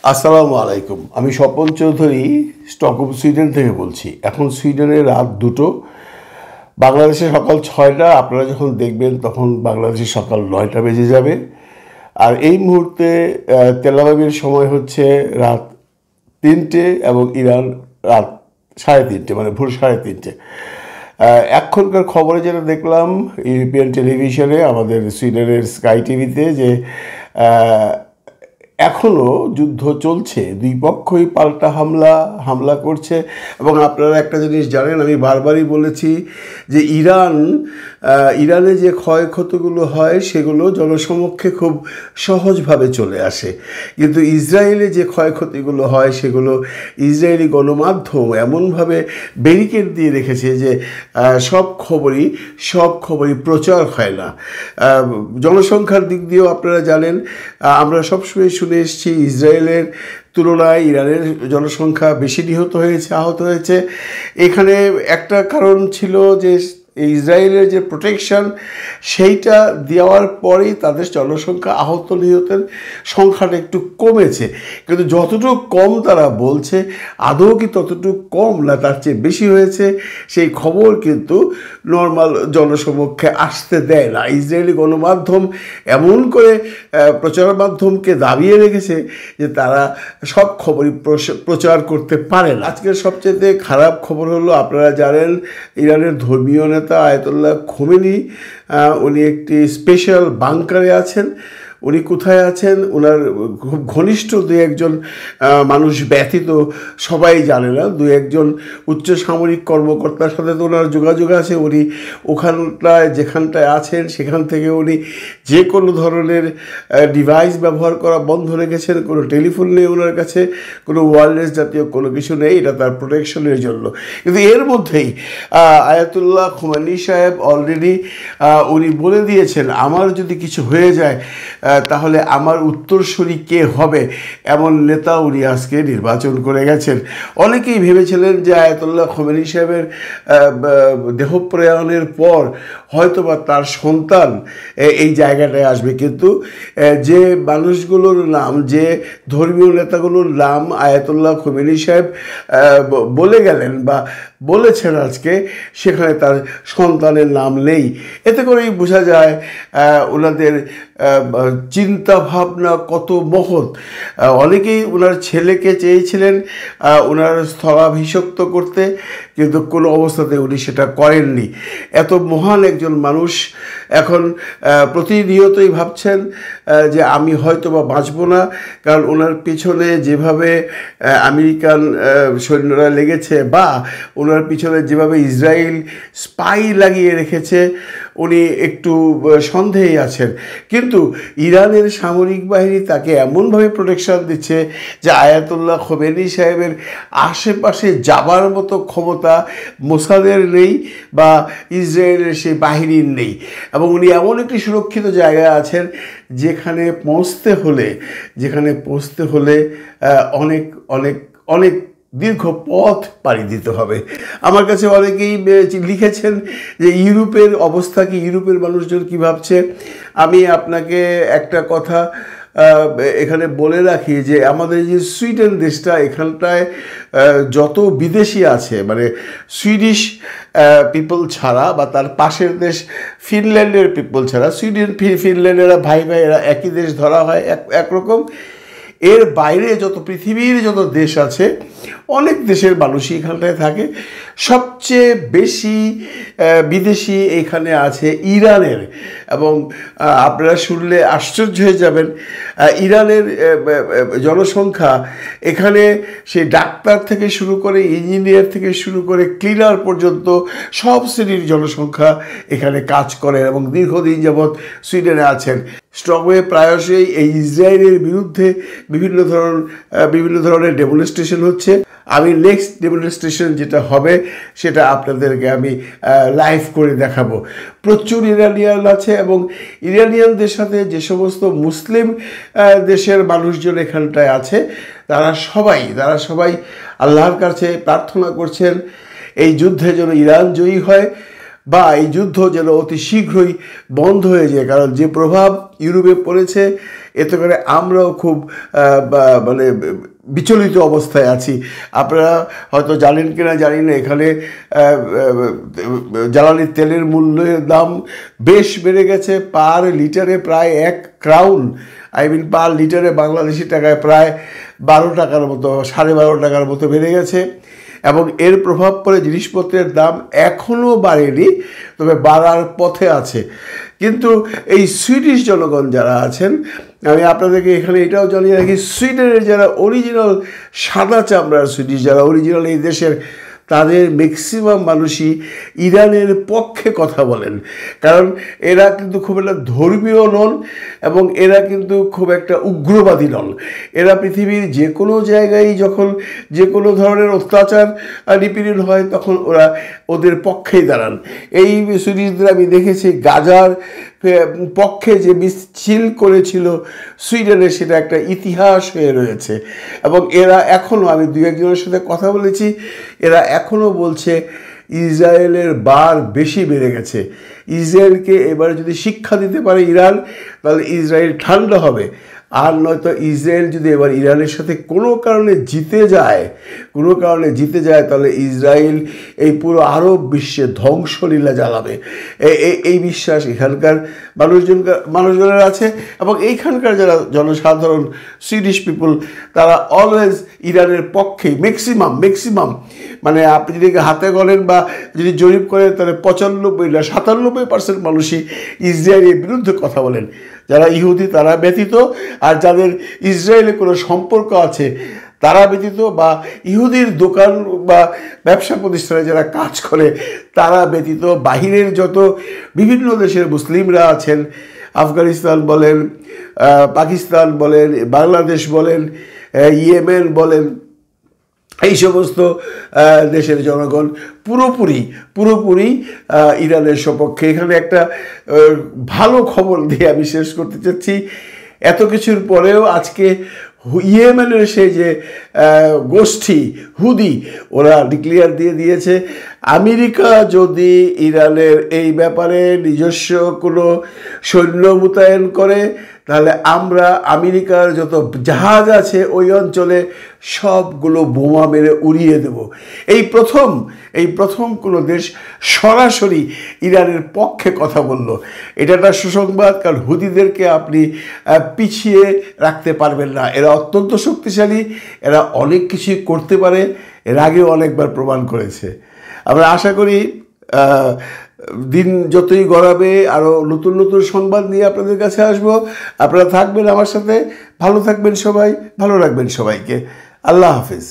আসসালামু আলাইকুম। আমি স্বপন চৌধুরী স্টকহোম সুইডেন থেকে বলছি। এখন সুইডেনের রাত 2টো, বাংলাদেশে সকাল 6টা। আপনারা যখন দেখবেন তখন বাংলাদেশে সকাল 9টা বেজে যাবে। আর এই মুহূর্তে তেল আবিবের সময় হচ্ছে রাত 3টে এবং ইরান রাত 3:30, মানে ভোর 3:30। এখনকার খবরে যেটা দেখলাম ইউরোপিয়ান টেলিভিশনে, আমাদের সুইডেনের স্কাই টিভিতে, যে এখনও যুদ্ধ চলছে, দুই পক্ষই পাল্টা হামলা করছে। এবং আপনারা একটা জিনিস জানেন, আমি বারবারই বলেছি যে ইরানে যে ক্ষয়ক্ষতিগুলো হয় সেগুলো জনসমক্ষে খুব সহজভাবে চলে আসে, কিন্তু ইসরায়েলে যে ক্ষয়ক্ষতিগুলো হয় সেগুলো ইসরায়েলি গণমাধ্যম এমনভাবে ব্যারিকেড দিয়ে রেখেছে যে সব খবরই প্রচার হয় না। জনসংখ্যার দিক দিয়েও আপনারা জানেন, আমরা সবসময় শুনে এসেছি ইসরায়েলের তুলনায় ইরানের জনসংখ্যা বেশি আহত হয়েছে। এখানে একটা কারণ ছিল যে ইসরায়েলের যে প্রোটেকশন সেইটা দেওয়ার পরেই তাদের জনসংখ্যা নিহতের সংখ্যাটা একটু কমেছে, কিন্তু যতটুকু কম তারা বলছে আদৌ কি ততটুকু কম না তার চেয়ে বেশি হয়েছে, সেই খবর কিন্তু নর্মাল জনসমক্ষে আসতে দেয় না। ইসরায়েলি গণমাধ্যম এমন করে প্রচার মাধ্যমকে দাবিয়ে রেখেছে যে তারা সব খবরই প্রচার করতে পারে না। আজকের সবচেয়ে খারাপ খবর হলো, আপনারা জানেন ইরানের ধর্মীয় নেতা আয়াতুল্লাহ খোমেনি, উনি একটি স্পেশাল বাংকারে আছেন। উনি কোথায় আছেন ওনার খুব ঘনিষ্ঠ দু একজন মানুষ ব্যতীত সবাই জানে না। দু একজন উচ্চ সামরিক কর্মকর্তার সাথে তো ওনার যোগাযোগ আছে। উনি যেখানটায় আছেন সেখান থেকে উনি যে কোনো ধরনের ডিভাইস ব্যবহার করা বন্ধ রেখেছেন। কোনো টেলিফোন নেই ওনার কাছে, কোনো ওয়্যারলেস জাতীয় কোনো কিছু নেই, এটা তার প্রোটেকশনের জন্য। কিন্তু এর মধ্যেই আয়াতুল্লাহ খোমেনি সাহেব অলরেডি উনি বলে দিয়েছেন, আমার যদি কিছু হয়ে যায় তাহলে আমার উত্তরসূরি কে হবে, এমন নেতা উনি আজকে নির্বাচন করে গেছেন। অনেকেই ভেবেছিলেন যে আয়াতুল্লাহ খোমেনি সাহেবের দেহপ্রয়াণের পর হয়তোবা তার সন্তান এই জায়গাটায় আসবে, কিন্তু যে মানুষগুলোর নাম, যে ধর্মীয় নেতাগুলোর নাম আয়াতুল্লাহ খোমেনি সাহেব বলে গেলেন বা বলেছেন আজকে, সেখানে তার সন্তানের নাম নেই। এতে করেই বোঝা যায় ওনাদের চিন্তা ভাবনা কত মহৎ। অনেকেই ওনার ছেলেকে চেয়েছিলেন ওনার স্থলাভিষিক্ত করতে, কিন্তু কোনো অবস্থাতে উনি সেটা করেননি। এত মহান একজন মানুষ এখন প্রতিনিয়তই ভাবছেন যে আমি হয়তো বা বাঁচব না, কারণ ওনার পিছনে যেভাবে আমেরিকান সৈন্যরা লেগেছে বা ওনার পিছনে যেভাবে ইসরায়েল স্পাই লাগিয়ে রেখেছে, উনি একটু সন্দেহেই আছেন। কিন্তু ইরানের সামরিক বাহিনী তাকে এমনভাবে প্রোটেকশন দিচ্ছে যে আয়াতুল্লাহ খোমেনি সাহেবের আশেপাশে যাবার মতো ক্ষমতা মোসাদের নেই বা ইসরায়েলের সেই বাহিনীর নেই। এবং উনি এমন একটি সুরক্ষিত জায়গায় আছেন যেখানে পৌঁছতে হলে অনেক অনেক অনেক দীর্ঘ পথ পাড়ি দিতে হবে। আমার কাছে অনেকেই লিখেছেন যে ইউরোপের অবস্থা কি, ইউরোপের মানুষজন কী ভাবছে। আমি আপনাকে একটা কথা এখানে বলে রাখি যে আমাদের যে সুইডেন দেশটা, এখানটায় যত বিদেশি আছে, মানে সুইডিশ পিপল ছাড়া বা তার পাশের দেশ ফিনল্যান্ডের পিপল ছাড়া, সুইডেন ফিনল্যান্ডেরা ভাই এরা একই দেশ ধরা হয় একরকম। এর বাইরে পৃথিবীর যত দেশ আছে, অনেক দেশের মানুষই এখানটায় থাকে। সবচেয়ে বেশি বিদেশি এখানে আছে ইরানের, এবং আপনারা শুনলে আশ্চর্য হয়ে যাবেন, ইরানের জনসংখ্যা এখানে সেই ডাক্তার থেকে শুরু করে, ইঞ্জিনিয়ার থেকে শুরু করে ক্লিনার পর্যন্ত সব শ্রেণীর জনসংখ্যা এখানে কাজ করে এবং দীর্ঘদিন যাবৎ সুইডেনে আছেন। স্টকহোমে প্রায়শই এই ইসরায়েলের বিরুদ্ধে বিভিন্ন ধরনের ডেমনস্ট্রেশন হচ্ছে। আমি নেক্সট ডেমনস্ট্রেশন যেটা হবে সেটা আপনাদেরকে আমি লাইভ করে দেখাবো। প্রচুর ইরানিয়ান আছে এবং ইরানিয়ানদের সাথে যে সমস্ত মুসলিম দেশের মানুষজন এখানটায় আছে, তারা সবাই আল্লাহর কাছে প্রার্থনা করছেন এই যুদ্ধে যেন ইরান জয়ী হয়। বা এই যুদ্ধ যেন অতি শীঘ্রই বন্ধ হয়ে যায়, কারণ যে প্রভাব ইউরোপে পড়েছে এতে করে আমরাও খুব মানে বিচলিত অবস্থায় আছি। আপনারা হয়তো জানেন কিনা জানি না, এখানে জ্বালানি তেলের মূল্যের দাম বেশ বেড়ে গেছে, পার লিটারে প্রায় 1 ক্রাউন, পার লিটারে বাংলাদেশি টাকায় প্রায় 12 টাকার মতো, 12.5 টাকার মতো বেড়ে গেছে। এবং এর প্রভাব পড়ে জিনিসপত্রের দাম এখনও বাড়েনি, তবে বাড়ার পথে আছে। কিন্তু এই সুইডিশ জনগণ যারা আছেন, আমি আপনাদেরকে এখানে এটাও জানিয়ে রাখি, সুইডেনের যারা অরিজিনাল সাদা চামড়ার সুইডিশ, যারা অরিজিনাল এই দেশের, তাদের ম্যাক্সিমাম মানুষই ইরানের পক্ষে কথা বলেন, কারণ এরা কিন্তু খুব একটা ধর্মীয় নন এবং এরা কিন্তু খুব একটা উগ্রবাদী নন। এরা পৃথিবীর যে কোনো জায়গায় যখন যে কোনো ধরনের অত্যাচার নিপীড়ন হয় তখন ওরা ওদের পক্ষেই দাঁড়ান। এই সুইডিশদের আমি দেখেছি গাজার পক্ষে যে মিছিল করেছিল সুইডেনে, সেটা একটা ইতিহাস হয়ে রয়েছে। এবং এরা এখনও, আমি 2-1 জনের সাথে কথা বলেছি, এরা এখনও বলছে ইসরায়েলের বার বেশি বেড়ে গেছে। ইসরায়েলকে এবার যদি শিক্ষা দিতে পারে ইরান, তাহলে ইসরায়েল ঠান্ডা হবে। আর নয়তো ইসরায়েল যদি এবার ইরানের সাথে কোনো কারণে জিতে যায়, তাহলে ইসরায়েল এই পুরো আরব বিশ্বে ধ্বংসলীলা জ্বালাবে। এই বিশ্বাস এখানকার মানুষজনের আছে। এবং এইখানকার যারা জনসাধারণ সুইডিশ পিপল, তারা অলওয়েজ ইরানের পক্ষেই, ম্যাক্সিমাম মানে আপনি যদি হাতে গণেন বা যদি জরিপ করেন, তাহলে 95 না 97% মানুষই ইসরায়েলের বিরুদ্ধে কথা বলেন। যারা ইহুদি তারা ব্যতীত, আর যাদের ইসরায়েলে কোনো সম্পর্ক আছে তারা ব্যতীত, বা ইহুদির দোকান বা ব্যবসা প্রতিষ্ঠানে যারা কাজ করে তারা ব্যতীত, বাহিরের যত বিভিন্ন দেশের মুসলিমরা আছেন, আফগানিস্তান বলেন, পাকিস্তান বলেন, বাংলাদেশ বলেন, ইয়েমেন বলেন, এই সমস্ত দেশের জনগণ পুরোপুরি ইরানের সপক্ষে। এখানে একটা ভালো খবর দিয়ে আমি শেষ করতে চাচ্ছি। এত কিছুর পরেও আজকে ইয়েমেনের সেই যে গোষ্ঠী হুদি, ওরা ডিক্লেয়ার দিয়ে দিয়েছে আমেরিকা যদি ইরানের এই ব্যাপারে নিজস্ব কোনো সৈন্য মোতায়েন করে, তাহলে আমরা আমেরিকার যত জাহাজ আছে ওই অঞ্চলে সবগুলো বোমা মেরে উড়িয়ে দেব। এই প্রথম কোনো দেশ সরাসরি ইরানের পক্ষে কথা বলল। এটা একটা সুসংবাদ, কারণ হুদিদেরকে আপনি পিছিয়ে রাখতে পারবেন না। এরা অত্যন্ত শক্তিশালী, এরা অনেক কিছুই করতে পারে, এর আগেও অনেকবার প্রমাণ করেছে। আমরা আশা করি দিন যতই গড়াবে আরও নতুন সংবাদ নিয়ে আপনাদের কাছে আসবো। আপনারা থাকবেন আমার সাথে, ভালো থাকবেন সবাই, ভালো রাখবেন সবাইকে। আল্লাহ হাফিজ।